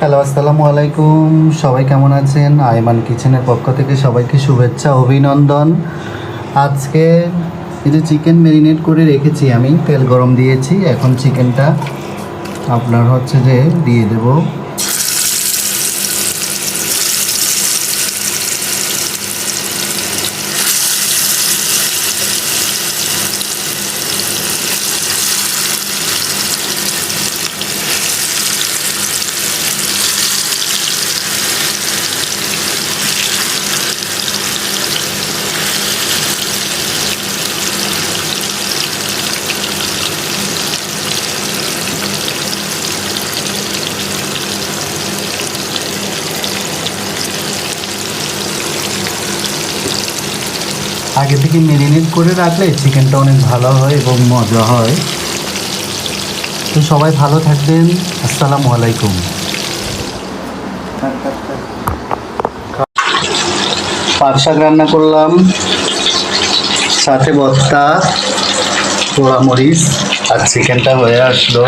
Hello, আসসালামু আলাইকুম। সবাই কেমন আছেন? আইমান কিচেনের পক্ষ থেকে সবাইকে শুভেচ্ছা, অভিনন্দন। আজকে এই যে চিকেন ম্যারিনেট করে রেখেছি, আমি তেল গরম দিয়েছি। এখন চিকেনটা আপনার হচ্ছে যে দিয়ে দেব। আগে থেকে ম্যারিনেট করে রাখলে চিকেনটা অনেক ভালো হয় এবং মজা হয়। তো সবাই ভালো থাকবেন। আসসালামু আলাইকুম। পাট শাক রান্না করলাম, সাথে ভর্তা, পোড়া মরিচ, আর চিকেনটা হয়ে আসলো।